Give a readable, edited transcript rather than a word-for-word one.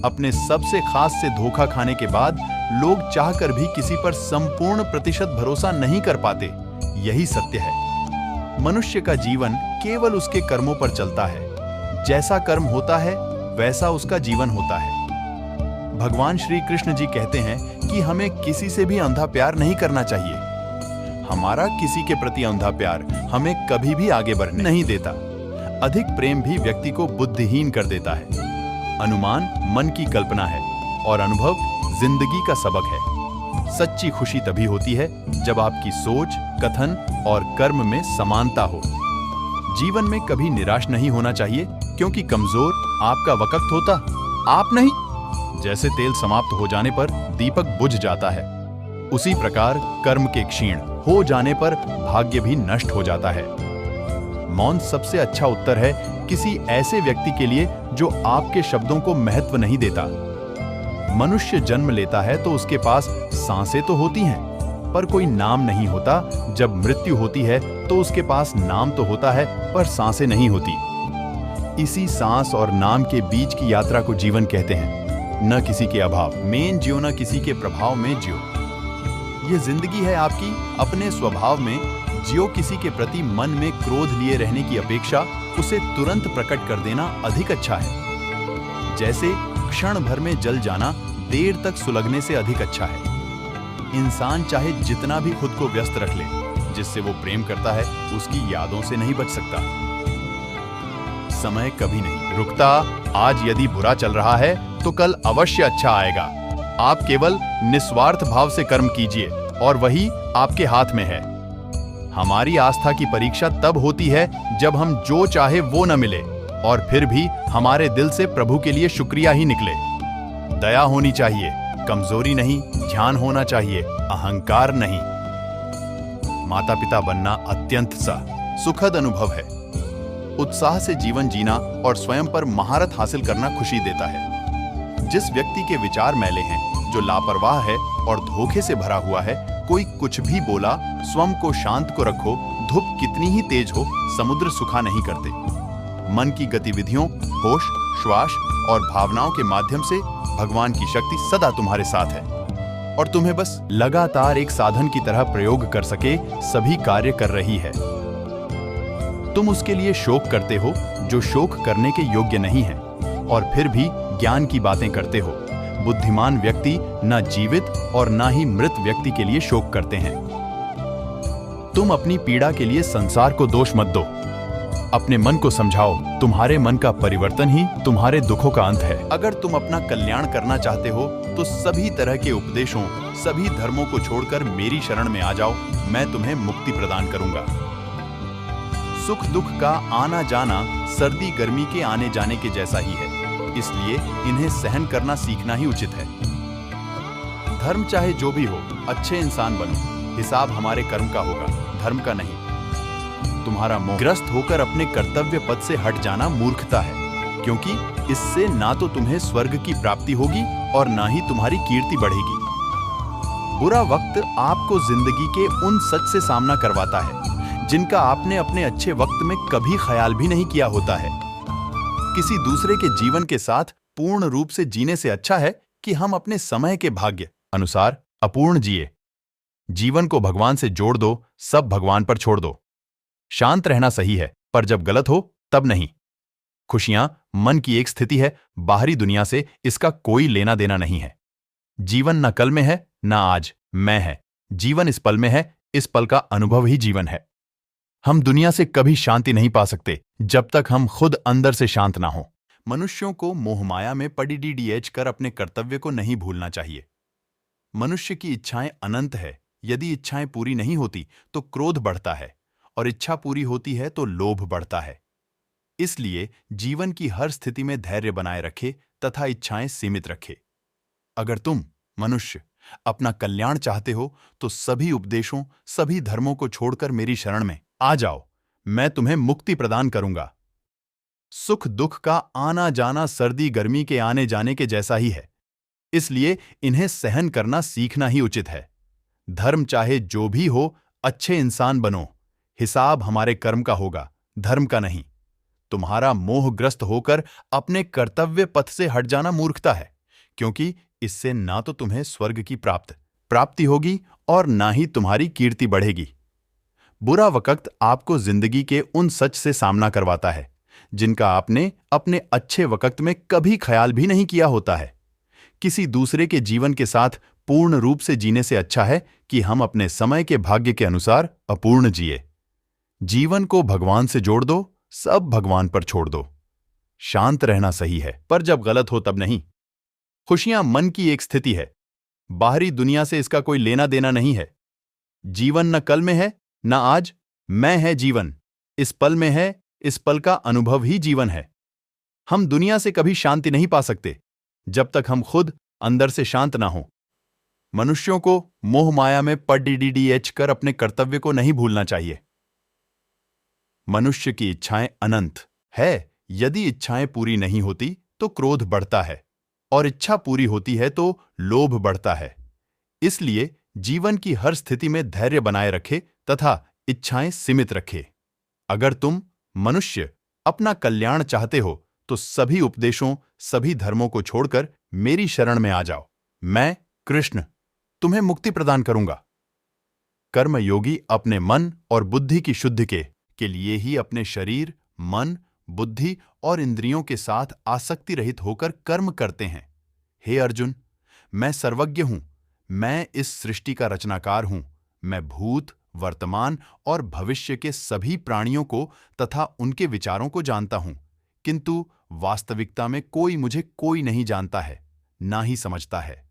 अपने सबसे खास से धोखा खाने के बाद लोग चाहकर भी किसी पर संपूर्ण प्रतिशत भरोसा नहीं कर पाते। यही सत्य है। मनुष्य का जीवन केवल उसके कर्मों पर चलता है। जैसा कर्म होता है वैसा उसका जीवन होता है। भगवान श्री कृष्ण जी कहते हैं कि हमें किसी से भी अंधा प्यार नहीं करना चाहिए। हमारा किसी के प्रति अंधा प्यार हमें कभी भी आगे बढ़ने नहीं देता। अधिक प्रेम भी व्यक्ति को बुद्धिहीन कर देता है। अनुमान मन की कल्पना है और अनुभव जिंदगी का सबक है। सच्ची खुशी तभी होती है जब आपकी सोच, कथन और कर्म में समानता हो। जीवन में कभी निराश नहीं होना चाहिए, क्योंकि कमजोर आपका वक्त होता, आप नहीं। जैसे तेल समाप्त हो जाने पर दीपक बुझ जाता है, उसी प्रकार कर्म के क्षीण हो जाने पर भाग्य भी नष्ट हो जाता है। मौन सबसे अच्छा उत्तर है किसी ऐसे व्यक्ति के लिए जो आपके शब्दों को महत्व नहीं देता। मनुष्य जन्म लेता है तो उसके पास सांसें तो होती हैं, पर कोई नाम नहीं होता। जब मृत्यु होती है तो उसके पास नाम तो होता है, पर सांसें नहीं होती। इसी सांस और नाम के बीच की यात्रा को जीवन कहते हैं। न किसी के अभाव में जियो, न किसी के प्रभाव में जियो। ये जिंदगी है आपकी, अपने स्वभाव में जियो। किसी के प्रति मन में क्रोध लिए रहने की अपेक्षा उसे तुरंत प्रकट कर देना अधिक अच्छा है। जैसे क्षण भर में जल जाना देर तक सुलगने से अधिक अच्छा है। इंसान चाहे जितना भी खुद को व्यस्त रख ले, जिससे वो प्रेम करता है उसकी यादों से नहीं बच सकता। समय कभी नहीं रुकता। आज यदि बुरा चल रहा है तो कल अवश्य अच्छा आएगा। आप केवल निस्वार्थ भाव से कर्म कीजिए और वही आपके हाथ में है। हमारी आस्था की परीक्षा तब होती है जब हम जो चाहे वो न मिले और फिर भी हमारे दिल से प्रभु के लिए शुक्रिया ही निकले। दया होनी चाहिए, कमजोरी नहीं। ध्यान होना चाहिए, अहंकार नहीं। माता पिता बनना अत्यंत सुखद अनुभव है। उत्साह से जीवन जीना और स्वयं पर महारत हासिल करना खुशी देता है। जिस व्यक्ति के विचार मैले हैं, जो लापरवाह है और धोखे से भरा हुआ है, कोई कुछ भी बोला, स्वयं को शांत को रखो। धूप कितनी ही तेज हो, समुद्र सुखा नहीं करते। मन की गतिविधियों, होश, श्वास और भावनाओं के माध्यम से भगवान की शक्ति सदा तुम्हारे साथ है और तुम्हें बस लगातार एक साधन की तरह प्रयोग कर सके सभी कार्य कर रही है। तुम उसके लिए शोक करते हो जो शोक करने के योग्य नहीं है और फिर भी ज्ञान की बातें करते हो। बुद्धिमान व्यक्ति न जीवित और न ही मृत व्यक्ति के लिए शोक करते हैं। तुम अपनी पीड़ा के लिए संसार को दोष मत दो। अपने मन को समझाओ, तुम्हारे मन का परिवर्तन ही तुम्हारे दुखों का अंत है। अगर तुम अपना कल्याण करना चाहते हो तो सभी तरह के उपदेशों, सभी धर्मों को छोड़कर मेरी शरण में आ जाओ। मैं तुम्हें मुक्ति प्रदान करूंगा। सुख दुख का आना जाना सर्दी गर्मी के आने जाने के जैसा ही है, इसलिए इन्हें सहन करना सीखना ही उचित है। धर्म चाहे जो भी हो, अच्छे इंसान बनो। हिसाब हमारे कर्म का होगा, धर्म का नहीं। तुम्हारा मोहग्रस्त होकर अपने कर्तव्य पद से हट जाना मूर्खता है, क्योंकि इससे ना तो तुम्हें स्वर्ग की प्राप्ति होगी और ना ही तुम्हारी कीर्ति बढ़ेगी। बुरा वक्त आपको जिंदगी के उन सच से सामना करवाता है जिनका आपने अपने अच्छे वक्त में कभी ख्याल भी नहीं किया होता है। किसी दूसरे के जीवन के साथ पूर्ण रूप से जीने से अच्छा है कि हम अपने समय के भाग्य अनुसार अपूर्ण जिए। जीवन को भगवान से जोड़ दो, सब भगवान पर छोड़ दो। शांत रहना सही है, पर जब गलत हो तब नहीं। खुशियां मन की एक स्थिति है, बाहरी दुनिया से इसका कोई लेना देना नहीं है। जीवन न कल में है न आज मैं है। जीवन इस पल में है, इस पल का अनुभव ही जीवन है। हम दुनिया से कभी शांति नहीं पा सकते जब तक हम खुद अंदर से शांत ना हो। मनुष्यों को मोहमाया में पड़ीडीएच कर अपने कर्तव्य को नहीं भूलना चाहिए। मनुष्य की इच्छाएं अनंत है। यदि इच्छाएं पूरी नहीं होती तो क्रोध बढ़ता है और इच्छा पूरी होती है तो लोभ बढ़ता है। इसलिए जीवन की हर स्थिति में धैर्य बनाए रखे तथा इच्छाएं सीमित रखे। अगर तुम मनुष्य अपना कल्याण चाहते हो तो सभी उपदेशों, सभी धर्मों को छोड़कर मेरी शरण में आ जाओ। मैं तुम्हें मुक्ति प्रदान करूंगा। सुख दुख का आना जाना सर्दी गर्मी के आने जाने के जैसा ही है, इसलिए इन्हें सहन करना सीखना ही उचित है। धर्म चाहे जो भी हो, अच्छे इंसान बनो। हिसाब हमारे कर्म का होगा, धर्म का नहीं। तुम्हारा मोहग्रस्त होकर अपने कर्तव्य पथ से हट जाना मूर्खता है। क्योंकि इससे ना तो तुम्हें स्वर्ग की प्राप्ति होगी और ना ही तुम्हारी कीर्ति बढ़ेगी। बुरा वक्त आपको जिंदगी के उन सच से सामना करवाता है जिनका आपने अपने अच्छे वक्त में कभी ख्याल भी नहीं किया होता है। किसी दूसरे के जीवन के साथ पूर्ण रूप से जीने से अच्छा है कि हम अपने समय के भाग्य के अनुसार अपूर्ण जिए। जीवन को भगवान से जोड़ दो, सब भगवान पर छोड़ दो। शांत रहना सही है, पर जब गलत हो तब नहीं। खुशियां मन की एक स्थिति है, बाहरी दुनिया से इसका कोई लेना देना नहीं है। जीवन न कल में है न आज, मैं है जीवन, इस पल में है, इस पल का अनुभव ही जीवन है। हम दुनिया से कभी शांति नहीं पा सकते जब तक हम खुद अंदर से शांत ना हो। मनुष्यों को मोह माया में पड़ीडीडीएच कर अपने कर्तव्य को नहीं भूलना चाहिए। मनुष्य की इच्छाएं अनंत है। यदि इच्छाएं पूरी नहीं होती तो क्रोध बढ़ता है, और इच्छा पूरी होती है तो लोभ बढ़ता है। इसलिए जीवन की हर स्थिति में धैर्य बनाए रखे तथा इच्छाएं सीमित रखे। अगर तुम मनुष्य अपना कल्याण चाहते हो तो सभी उपदेशों, सभी धर्मों को छोड़कर मेरी शरण में आ जाओ। मैं कृष्ण तुम्हें मुक्ति प्रदान करूंगा। कर्मयोगी अपने मन और बुद्धि की शुद्धि के लिए ही अपने शरीर, मन, बुद्धि और इंद्रियों के साथ आसक्ति रहित होकर कर्म करते हैं। हे अर्जुन, मैं सर्वज्ञ हूं, मैं इस सृष्टि का रचनाकार हूं। मैं भूत, वर्तमान और भविष्य के सभी प्राणियों को तथा उनके विचारों को जानता हूं, किंतु वास्तविकता में कोई मुझे नहीं जानता है, ना ही समझता है।